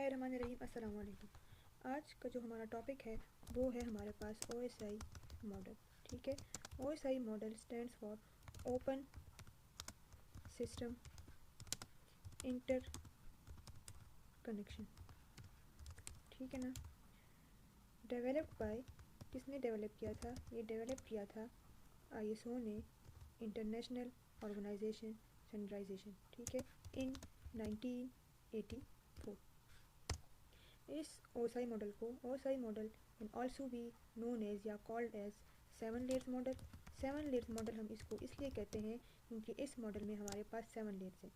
बिस्मिल्लाहिर्रहमानिर्रहीम। अस्सलाम वालेकुम। आज का जो हमारा टॉपिक है वो है हमारे पास OSI मॉडल। ठीक है, OSI model stands for open system inter connection. ठीक है ना। डेवलप्ड बाय, किसने डेवलप किया था? ये डेवलप किया था ISO ने, इंटरनेशनल ऑर्गेनाइजेशन स्टैंडर्डाइजेशन। ठीक है, इन 1984। इस OSI मॉडल को OSI model can also be known as या called as 7 layers model. 7 layers model हम इसको इसलिए कहते हैं क्योंकि इस मॉडल में हमारे पास 7 लेयर्स हैं,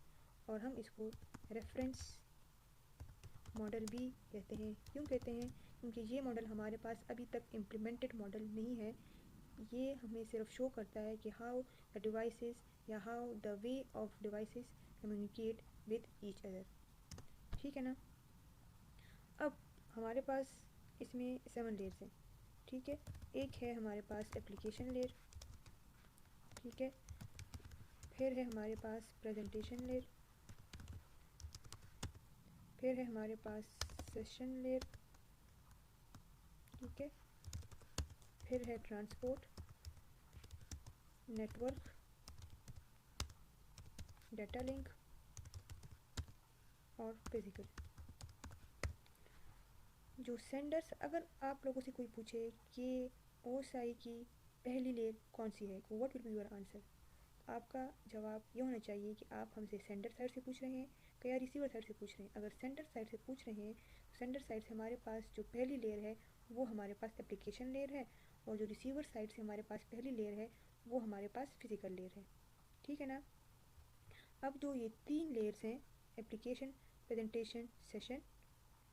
और हम इसको रेफरेंस मॉडल भी कहते हैं। क्यों कहते हैं? क्योंकि ये मॉडल हमारे पास अभी तक इम्प्लीमेंटेड मॉडल नहीं है। ये हमें सिर्फ शो करता है कि हाउ द डिवाइसेस या how the way of devices communicate with each other. ठीक है ना। अब हमारे पास इसमें 7 लेयर्स हैं। ठीक है, एक है हमारे पास एप्लीकेशन लेयर। ठीक है, फिर है हमारे पास प्रेजेंटेशन लेयर, फिर है हमारे पास सेशन लेयर। ठीक है, फिर है ट्रांसपोर्ट, नेटवर्क, डाटा लिंक और फिजिकल। जो सेंडर्स, अगर आप लोगों से कोई पूछे कि OSI की पहली लेयर कौन सी है, what will be your answer? आपका जवाब ये होना चाहिए कि आप हमसे सेंडर साइड से पूछ रहे हैं या रिसीवर साइड से पूछ रहे हैं। अगर सेंडर साइड से पूछ रहे हैं तो सेंडर साइड से हमारे पास जो पहली लेयर है वो हमारे पास एप्लीकेशन लेयर है, और जो रिसीवर साइड से हमारे पास पहली लेयर है वो हमारे पास फिजिकल लेयर है। ठीक है ना। अब जो ये 3 लेयर्स हैं, एप्लीकेशन, प्रेजेंटेशन, सेशन,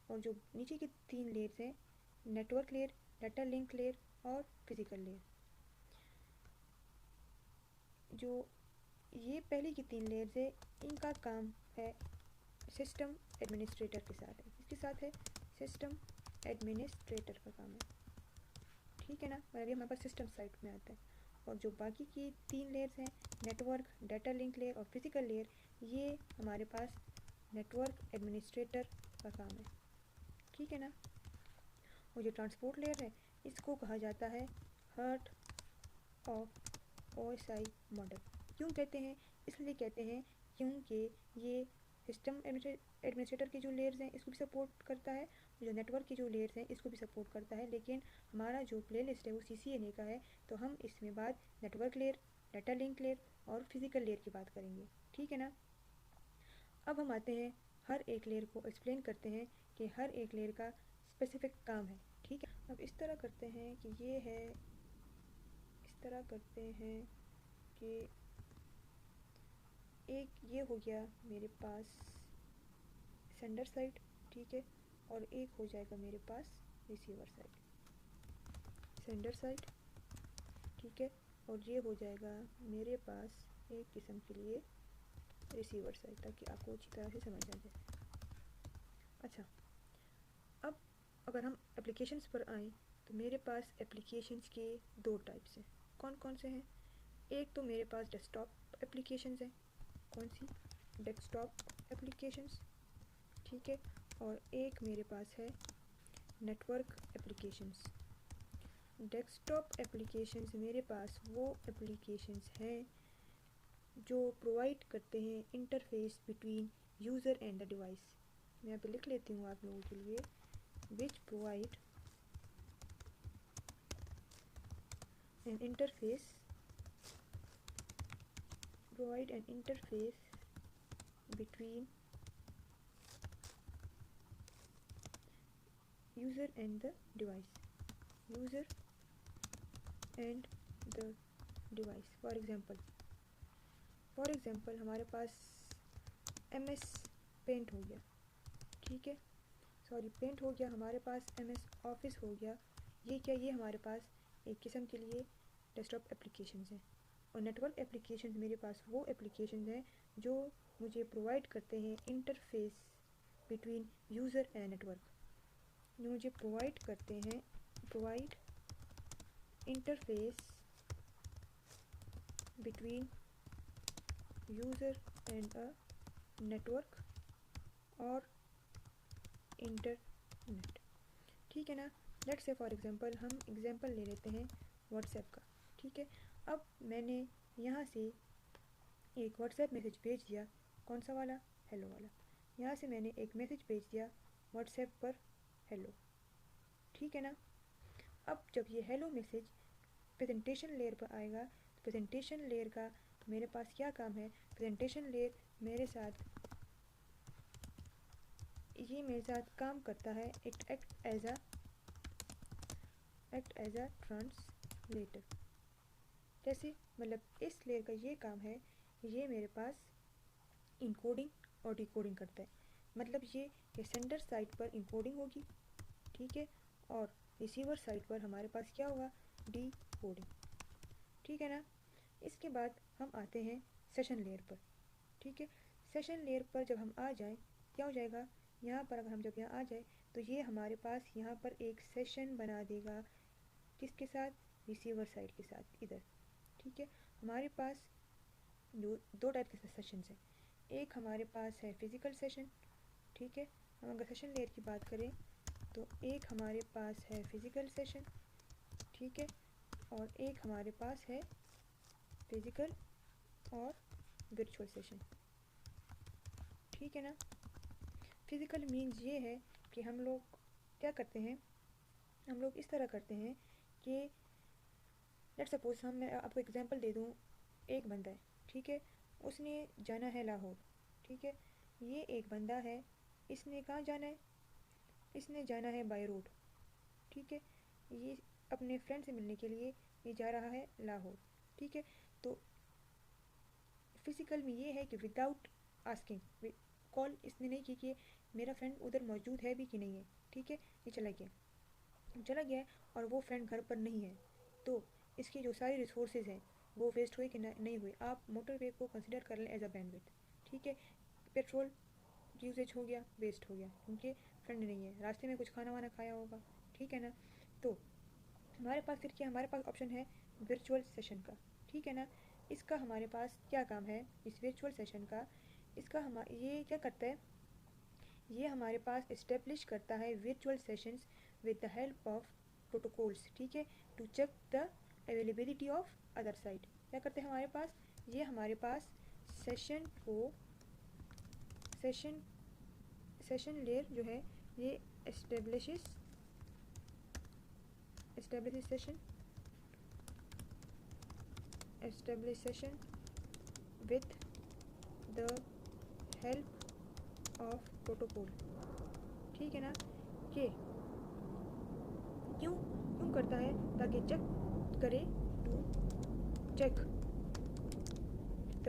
और जो नीचे की 3 लेयर्स हैं, network layer, data link layer और फिजिकल लेयर। जो ये पहले की 3 लेयर्स है, इनका काम है सिस्टम एडमिनिस्ट्रेटर के साथ है। इसके साथ है सिस्टम एडमिनिस्ट्रेटर का काम है। ठीक है ना। मतलब ये हमारे पास सिस्टम साइड में आता है। और जो बाकी की 3 लेयर्स हैं, नेटवर्क, डाटा लिंक लेयर और फिजिकल लेयर, ये हमारे पास नेटवर्क एडमिनिस्ट्रेटर का काम है। ठीक है ना। और जो ट्रांसपोर्ट लेयर है, इसको कहा जाता है हार्ट ऑफ OSI मॉडल। क्यों कहते हैं? इसलिए कहते हैं क्योंकि ये सिस्टम एडमिनिस्ट्रेटर की जो लेयर्स हैं इसको भी सपोर्ट करता है, जो नेटवर्क की जो लेयर्स हैं इसको भी सपोर्ट करता है। लेकिन हमारा जो प्लेलिस्ट है वो CCNA का है, तो हम इसमें बाद network layer, data link layer और फिजिकल लेयर की बात करेंगे। ठीक है ना। अब हम आते हैं हर एक लेयर को एक्सप्लेन करते हैं कि हर एक लेयर का स्पेसिफिक काम है। ठीक है। अब इस तरह करते हैं कि ये है, इस तरह करते हैं कि एक ये हो गया मेरे पास सेंडर साइड। ठीक है, और एक हो जाएगा मेरे पास रिसीवर साइड, सेंडर साइड। ठीक है, और ये हो जाएगा मेरे पास एक किस्म के लिए रिसीवर साइड, ताकि आपको अच्छी तरह से समझ आ जाए। अच्छा, अब अगर हम एप्लीकेशंस पर आएँ तो मेरे पास एप्लीकेशंस के 2 टाइप्स हैं। कौन कौन से हैं? एक तो मेरे पास डेस्कटॉप एप्लीकेशंस हैं। कौन सी? Desktop applications. ठीक है, और एक मेरे पास है नेटवर्क एप्लीकेशंस। डेस्कटॉप एप्लीकेशंस मेरे पास वो एप्लीकेशंस हैं जो प्रोवाइड करते हैं interface between user and the device. मैं यहाँ पे लिख लेती हूँ आप लोगों के लिए, which provide an interface between user and the device, user and the device। For example हमारे पास MS पेंट हो गया। ठीक है, पेंट हो गया, हमारे पास MS ऑफिस हो गया। ये क्या? ये हमारे पास एक किस्म के लिए डेस्कटॉप एप्लीकेशंस हैं। और नेटवर्क एप्लीकेशंस मेरे पास वो एप्लीकेशंस हैं जो मुझे प्रोवाइड करते हैं interface between user and network, जो मुझे प्रोवाइड करते हैं interface between user and a network और इंटरनेट। ठीक है ना। लेट्स से फॉर एग्जांपल हम एग्जांपल ले लेते हैं व्हाट्सएप का। ठीक है, अब मैंने यहाँ से एक व्हाट्सएप मैसेज भेज दिया, कौन सा वाला, हेलो वाला। यहाँ से मैंने एक मैसेज भेज दिया व्हाट्सएप पर, हेलो। ठीक है ना। अब जब ये हेलो मैसेज प्रेजेंटेशन लेयर पर आएगा तो प्रेजेंटेशन लेयर का मेरे पास क्या काम है, प्रेजेंटेशन लेयर मेरे साथ काम करता है, it act as a translator. जैसे मतलब इस लेयर का ये काम है, ये मेरे पास इनकोडिंग और डिकोडिंग करता है। मतलब ये सेंडर साइड पर इनकोडिंग होगी, ठीक है, और रिसीवर साइड पर हमारे पास क्या होगा, डिकोडिंग। ठीक है ना। इसके बाद हम आते हैं सेशन लेयर पर। ठीक है, सेशन लेयर पर जब हम आ जाएं, क्या हो जाएगा, यहाँ पर अगर हम जब यहाँ आ जाए तो ये हमारे पास यहाँ पर एक सेशन बना देगा, किसके साथ, रिसीवर साइड के साथ इधर। ठीक है, हमारे पास दो टाइप के सेशंस हैं। एक हमारे पास है फिजिकल सेशन। ठीक है, हम अगर सेशन लेयर की बात करें तो एक हमारे पास है फिजिकल सेशन, ठीक है, और एक हमारे पास है फिजिकल और वर्चुअल सेशन। ठीक है ना। फिजिकल मीन्स ये है कि हम लोग क्या करते हैं, हम लोग इस तरह करते हैं कि लेट्स सपोज मैं आपको एग्जांपल दे दूँ, एक बंदा है, ठीक है, उसने जाना है लाहौर। ठीक है, ये एक बंदा है, इसने कहाँ जाना है, इसने जाना है बाय रोड। ठीक है, ये अपने फ्रेंड से मिलने के लिए ये जा रहा है लाहौर। ठीक है, तो फिजिकल में ये है कि विदाउट आस्किंग, कॉल इसने नहीं की कि मेरा फ्रेंड उधर मौजूद है भी कि नहीं है। ठीक है, ये चला गया और वो फ्रेंड घर पर नहीं है, तो इसकी जो सारी रिसोर्सेज हैं वो वेस्ट हुए कि नहीं हुए। आप मोटरवे को कंसिडर कर लें एज अ बैंडविड्थ। ठीक है, पेट्रोल यूजेज हो गया, वेस्ट हो गया क्योंकि फ्रेंड नहीं है, रास्ते में कुछ खाना वाना खाया होगा। ठीक है ना। तो हमारे पास फिर क्या, हमारे पास ऑप्शन है वर्चुअल सेशन का। ठीक है ना। इसका हमारे पास क्या काम है, इस वर्चुअल सेशन का, इसका ये क्या करता है, ये हमारे पास इस्टेब्लिश करता है virtual sessions with the help of protocols. ठीक है, to check the availability of other side. क्या करते हैं हमारे पास, ये हमारे पास सेशन को सेशन लेयर जो है ये establish session with the help of protocol. ठीक है ना। कि क्यों क्यों करता है, ताकि चेक करे, to check the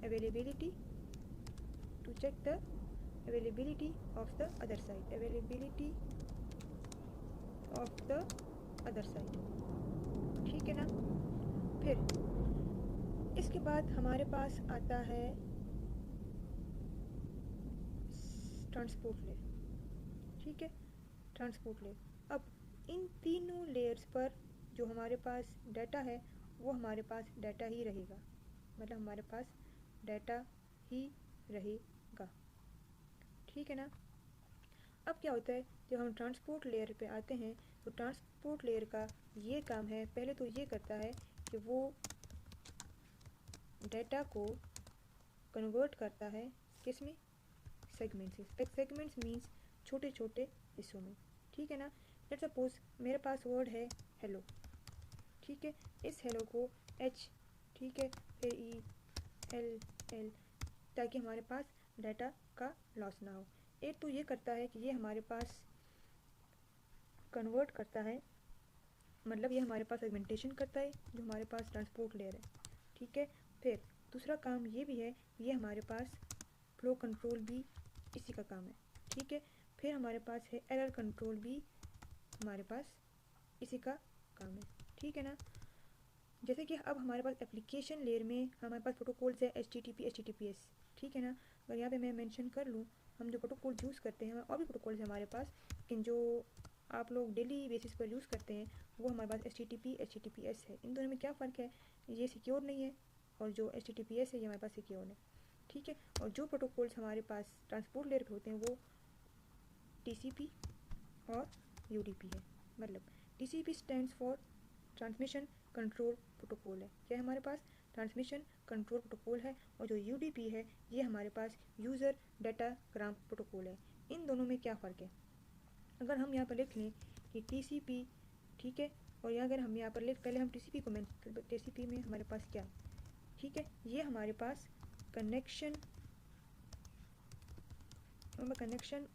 availability of the other side. ठीक है ना। फिर इसके बाद हमारे पास आता है ट्रांसपोर्ट लेयर। ठीक है, ट्रांसपोर्ट लेयर। अब इन तीनों लेयर्स पर जो हमारे पास डाटा है वो हमारे पास डाटा ही रहेगा, मतलब हमारे पास डाटा ही रहेगा। ठीक है ना। अब क्या होता है, जब हम ट्रांसपोर्ट लेयर पे आते हैं तो ट्रांसपोर्ट लेयर का ये काम है, पहले तो ये करता है कि वो डाटा को कन्वर्ट करता है किस में, सेगमेंट्स। सेगमेंट्स मीन्स छोटे छोटे हिस्सों में। ठीक है ना। लेट्स सपोज मेरे पास वर्ड है हेलो। ठीक है, इस हेलो को एच, ठीक है, फिर ई एल एल, ताकि हमारे पास डाटा का लॉस ना हो। एक तो ये करता है कि ये हमारे पास कन्वर्ट करता है, मतलब ये हमारे पास सेगमेंटेशन करता है जो हमारे पास ट्रांसपोर्ट लेयर है। ठीक है, फिर दूसरा काम ये भी है, ये हमारे पास फ्लो कंट्रोल भी इसी का काम है। ठीक है, फिर हमारे पास है एरर कंट्रोल भी हमारे पास इसी का काम है। ठीक है ना। जैसे कि अब हमारे पास एप्लीकेशन लेयर में हमारे पास प्रोटोकॉल्स है HTTP HTTPS। ठीक है ना। अगर यहाँ पे मैं मेंशन कर लूँ, हम जो प्रोटोकॉल यूज़ करते हैं और भी प्रोटोकॉल्स हमारे पास, लेकिन जो आप लोग डेली बेसिस पर यूज़ करते हैं वो हमारे पास HTTP HTTPS है। इन दोनों में क्या फ़र्क है, ये सिक्योर नहीं है और जो HTTPS है ये हमारे पास सिक्योर है। ठीक ठीक है। और जो प्रोटोकॉल्स हमारे पास ट्रांसपोर्ट लेयर पे होते हैं वो टीसीपी और यूडीपी है। मतलब TCP stands for transmission control protocol है, क्या है हमारे पास ट्रांसमिशन कंट्रोल प्रोटोकॉल है। और जो यूडीपी है ये हमारे पास यूज़र डाटाग्राम प्रोटोकॉल है। इन दोनों में क्या फ़र्क है, अगर हम यहाँ पर लिख लें कि टीसीपी, ठीक है, और यहाँ अगर हम यहाँ पर लिख, पहले हम टीसीपी को टीसीपी में हमारे पास क्या है, ठीक है, ये हमारे पास कनेक्शन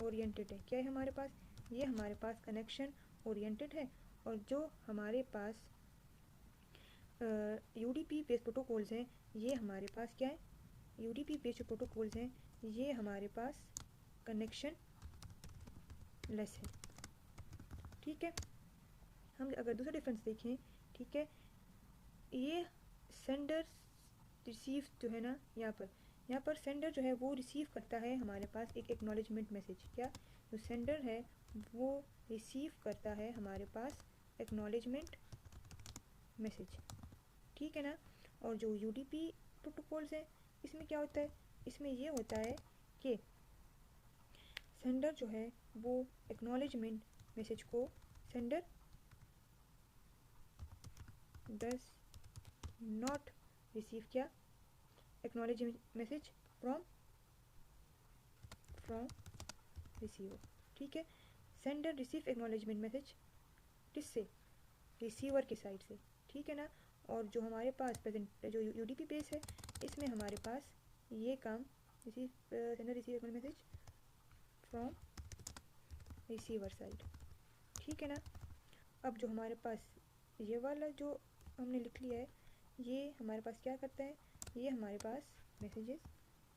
ओरिएंटेड है। क्या है हमारे पास, ये हमारे पास कनेक्शन ओरिएंटेड है। और जो हमारे पास यूडीपी बेस्ड प्रोटोकॉल्स हैं ये हमारे पास क्या है, यूडीपी बेस्ड प्रोटोकॉल्स हैं ये हमारे पास कनेक्शन लेस है। ठीक है, हम अगर दूसरा डिफरेंस देखें, ठीक है, ये सेंडर रिसीव जो है ना, यहाँ पर सेंडर जो है वो रिसीव करता है हमारे पास एक एक्नॉलेजमेंट मैसेज। क्या, जो सेंडर है वो रिसीव करता है हमारे पास एक्नॉलेजमेंट मैसेज, ठीक है ना। और जो यूडीपी प्रोटोकॉल्स हैं इसमें क्या होता है, इसमें ये होता है कि सेंडर जो है वो एक्नॉलेजमेंट मैसेज को, सेंडर डज नॉट रिसीव क्या, एक्नॉलेजमेंट मैसेज फ्रॉम रिसीवर, ठीक है। सेंडर रिसीव एक्नॉलेजमेंट मैसेज किससे, रिसीवर की साइड से, ठीक है ना। और जो हमारे पास प्रेजेंट जो यूडीपी बेस है इसमें हमारे पास ये काम receive, sender receive acknowledgement message from receiver side, ठीक है ना। अब जो हमारे पास ये वाला जो हमने लिख लिया है ये हमारे पास क्या करता है, ये हमारे पास मैसेजेस,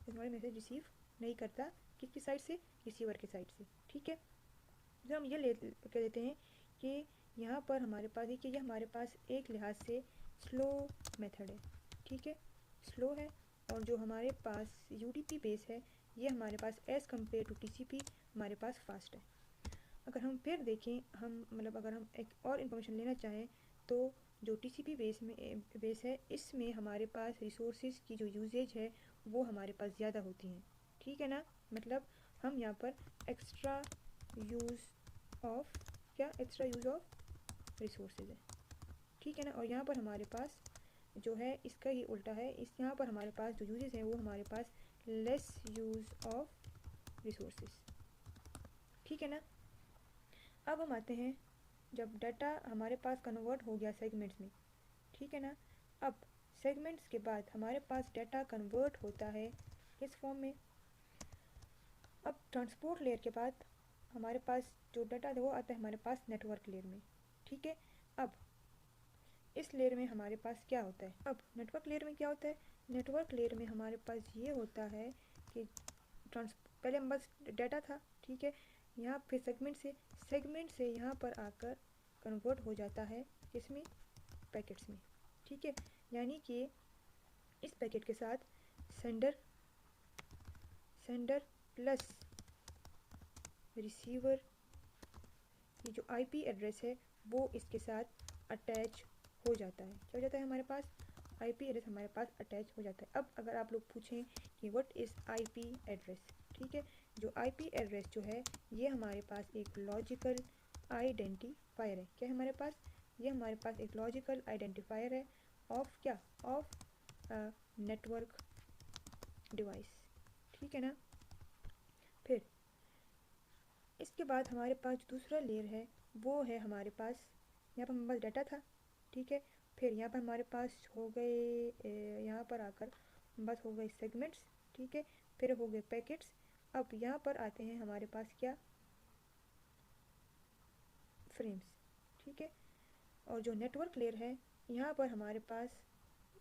हमारे मैसेज रिसीव नहीं करता किसकी साइड से, रिसीवर की साइड से, ठीक है। जब हम ये कह देते हैं कि यहाँ पर हमारे पास देखिए ये हमारे पास एक लिहाज से स्लो मेथड है, ठीक है, स्लो है। और जो हमारे पास यूडीपी बेस है ये हमारे पास एज़ कम्पेयर टू टीसीपी हमारे पास फास्ट है। अगर हम फिर देखें, हम मतलब अगर हम एक और इन्फॉर्मेशन लेना चाहें तो जो टीसीपी बेस है इसमें हमारे पास रिसोर्सेज की जो यूजेज है वो हमारे पास ज़्यादा होती हैं, ठीक है ना। मतलब हम यहाँ पर एक्स्ट्रा यूज़ ऑफ रिसोर्सेज है, ठीक है ना। और यहाँ पर हमारे पास जो है इसका ही उल्टा है, इस यहाँ पर हमारे पास जो यूजेज हैं वो हमारे पास लेस यूज़ ऑफ रिसोर्सेज, ठीक है ना। अब हम आते हैं जब डाटा हमारे पास कन्वर्ट हो गया सेगमेंट्स में, ठीक है ना। अब सेगमेंट्स के बाद हमारे पास डाटा कन्वर्ट होता है किस फॉर्म में, अब ट्रांसपोर्ट लेयर के बाद हमारे पास जो डाटा है वो आता है हमारे पास नेटवर्क लेयर में, ठीक है। अब इस लेयर में हमारे पास क्या होता है, अब नेटवर्क लेयर में क्या होता है, नेटवर्क लेयर में हमारे पास ये होता है कि पहले हम बस डाटा था, ठीक है, यहाँ फिर सेगमेंट से यहाँ पर आकर कन्वर्ट हो जाता है किसमें, पैकेट्स में, ठीक है। यानी कि इस पैकेट के साथ सेंडर प्लस रिसीवर की जो आईपी एड्रेस है वो इसके साथ अटैच हो जाता है। क्या हो जाता है हमारे पास, आईपी एड्रेस हमारे पास अटैच हो जाता है। अब अगर आप लोग पूछें कि व्हाट इज़ आईपी एड्रेस, ठीक है, जो आईपी एड्रेस जो है ये हमारे पास एक लॉजिकल आइडेंटिफायर है। क्या है हमारे पास, ये हमारे पास एक लॉजिकल आइडेंटिफायर है ऑफ क्या, ऑफ नेटवर्क डिवाइस, ठीक है ना। फिर इसके बाद हमारे पास दूसरा लेयर है वो है हमारे पास, यहाँ पर हमारे पास डाटा था, ठीक है, फिर यहाँ पर हमारे पास हो गए, यहाँ पर आकर बस हो गए सेगमेंट्स, ठीक है, फिर हो गए पैकेट्स। अब यहाँ पर आते हैं हमारे पास क्या, फ्रेम्स, ठीक है। और जो नेटवर्क लेयर है यहाँ पर हमारे पास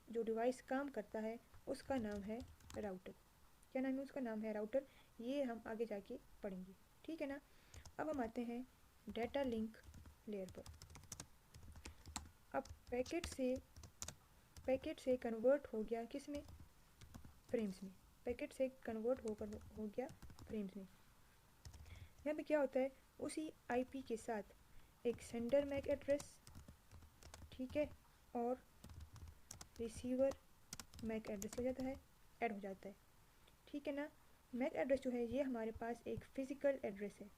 जो डिवाइस काम करता है उसका नाम है राउटर। क्या नाम है उसका, नाम है राउटर, ये हम आगे जाके पढ़ेंगे, ठीक है ना। अब हम आते हैं डाटा लिंक लेयर पर। अब पैकेट से कन्वर्ट हो गया किस में, फ्रेम्स में, पैकेट से कन्वर्ट हो गया फ्रेम्स में। यहाँ पे क्या होता है, उसी आईपी के साथ एक सेंडर मैक एड्रेस, ठीक है, और रिसीवर मैक एड्रेस हो जाता है, ऐड हो जाता है, ठीक है ना। मैक एड्रेस जो है ये हमारे पास एक फिजिकल एड्रेस है,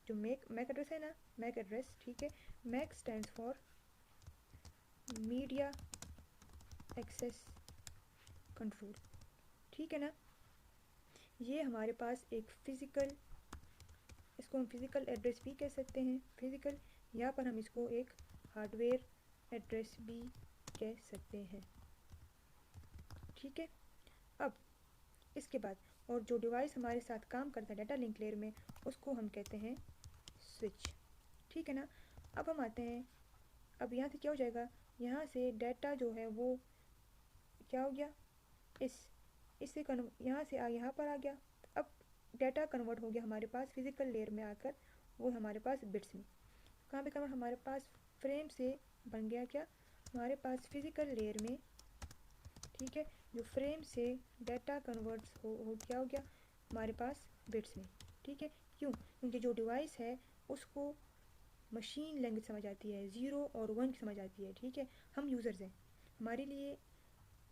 जो मैक एड्रेस है ना, मैक एड्रेस, ठीक है। MAC stands for media access control, ठीक है ना। ये हमारे पास एक फिजिकल, इसको हम फिजिकल एड्रेस भी कह सकते हैं, फिजिकल, या पर हम इसको एक हार्डवेयर एड्रेस भी कह सकते हैं, ठीक है। अब इसके बाद और जो डिवाइस हमारे साथ काम करता है डाटा लिंक लेयर में, उसको हम कहते हैं स्विच, ठीक है ना। अब हम आते हैं, अब यहाँ से क्या हो जाएगा, यहाँ से डाटा जो है वो क्या हो गया, इससे यहाँ से यहाँ पर आ गया। अब डाटा कन्वर्ट हो गया हमारे पास फिजिकल लेयर में आकर, वो हमारे पास बिट्स में, कहाँ पे कन्वर्ट, हमारे पास फ्रेम से बन गया क्या, हमारे पास फिजिकल लेयर में, ठीक है। जो फ्रेम से डाटा कन्वर्ट्स हो क्या हो गया हमारे पास बिट्स में, ठीक है। क्यों, क्योंकि जो डिवाइस है उसको मशीन लैंग्वेज समझ आती है, 0 और 1 की समझ आती है, ठीक है। हम यूज़र्स हैं, हमारे लिए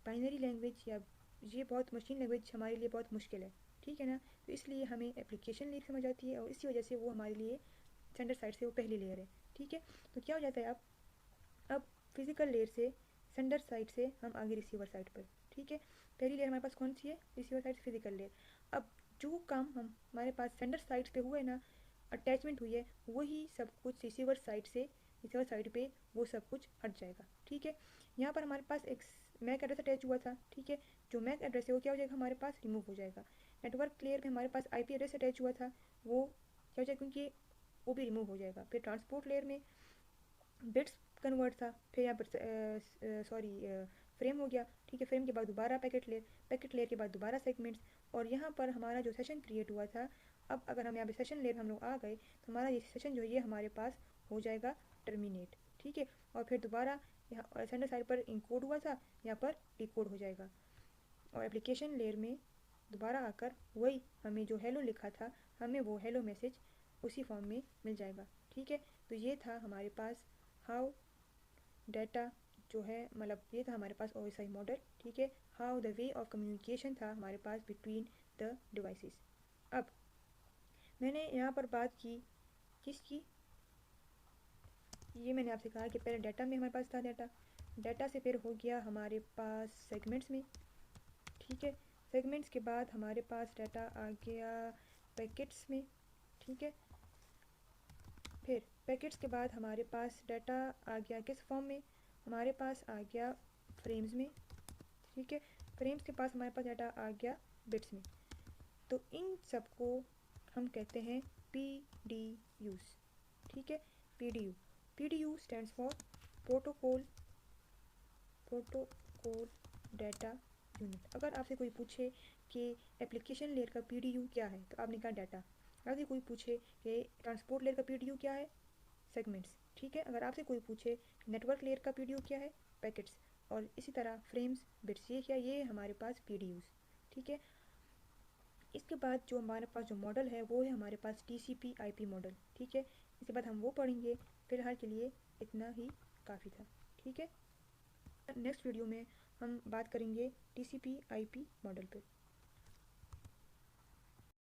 बाइनरी लैंग्वेज या ये बहुत मशीन लैंग्वेज हमारे लिए बहुत मुश्किल है, ठीक है ना। तो इसलिए हमें एप्लीकेशन लेयर समझ आती है, और इसी वजह से वो हमारे लिए सेंडर साइड से वो पहली लेयर है, ठीक है। तो क्या हो जाता है, अब फिजिकल लेयर से सेंडर साइड से हम आगे रिसीवर साइड पर, ठीक है। पहली लेयर हमारे पास कौन सी है, रिसीवर साइड से फिजिकल लेयर। अब जो काम हम हमारे पास सेंडर साइड पे हुआ है ना, अटैचमेंट हुई है, वही सब कुछ रिसीवर साइड पे वो सब कुछ हट जाएगा, ठीक है। यहाँ पर हमारे पास एक मैक एड्रेस अटैच हुआ था, ठीक है। जो मैक एड्रेस है वो क्या हो जाएगा, हमारे पास रिमूव हो जाएगा। नेटवर्क लेयर में हमारे पास आईपी एड्रेस अटैच हुआ था, वो क्या हो जाएगा, क्योंकि वो भी रिमूव हो जाएगा। फिर ट्रांसपोर्ट लेयर में बिट्स कन्वर्ट था, फिर यहाँ पर फ्रेम हो गया, ठीक है। फ्रेम के बाद दोबारा पैकेट लेयर के बाद दोबारा सेगमेंट्स, और यहाँ पर हमारा जो सेशन क्रिएट हुआ था, अब अगर हम यहाँ पे सेशन लेयर हम लोग आ गए तो हमारा ये सेशन जो है ये हमारे पास हो जाएगा टर्मिनेट, ठीक है। और फिर दोबारा यहाँ सेंडर साइड पर इनकोड हुआ था, यहाँ पर डिकोड हो जाएगा, और एप्लीकेशन लेयर में दोबारा आकर वही हमें जो हेलो लिखा था, हमें वो हेलो मैसेज उसी फॉर्म में मिल जाएगा, ठीक है। तो ये था हमारे पास हाउ डाटा जो है, मतलब ये था हमारे पास OSI मॉडल, ठीक है। How the way of communication था हमारे पास बिटवीन द डिवाइसेस। अब मैंने यहाँ पर बात की किसकी, ये मैंने आपसे कहा कि पहले डाटा में हमारे पास था डाटा से फिर हो गया हमारे पास सेगमेंट्स में, ठीक है। सेगमेंट्स के बाद हमारे पास डाटा आ गया पैकेट्स में, ठीक है। फिर पैकेट्स के बाद हमारे पास डाटा आ गया किस फॉर्म में, हमारे पास आ गया फ्रेम्स में, ठीक है। फ्रेम्स के पास हमारे पास डाटा आ गया बिट्स में। तो इन सबको हम कहते हैं PDUs, ठीक है। PDU stands for protocol data unit. अगर आपसे कोई पूछे कि एप्लीकेशन लेयर का PDU क्या है, तो आपने कहा डाटा। अगर कोई पूछे कि ट्रांसपोर्ट लेयर का PDU क्या है, सेगमेंट्स, ठीक है। अगर आपसे कोई पूछे नेटवर्क लेयर का PDU क्या है, पैकेट्स, और इसी तरह फ्रेम्स, बिट्स, ये हमारे पास PDUs, ठीक है। इसके बाद जो हमारे पास जो मॉडल है वो है हमारे पास TCP/IP मॉडल, ठीक है। इसके बाद हम वो पढ़ेंगे, फिलहाल के लिए इतना ही काफ़ी था, ठीक है। नेक्स्ट वीडियो में हम बात करेंगे TCP/IP मॉडल पे।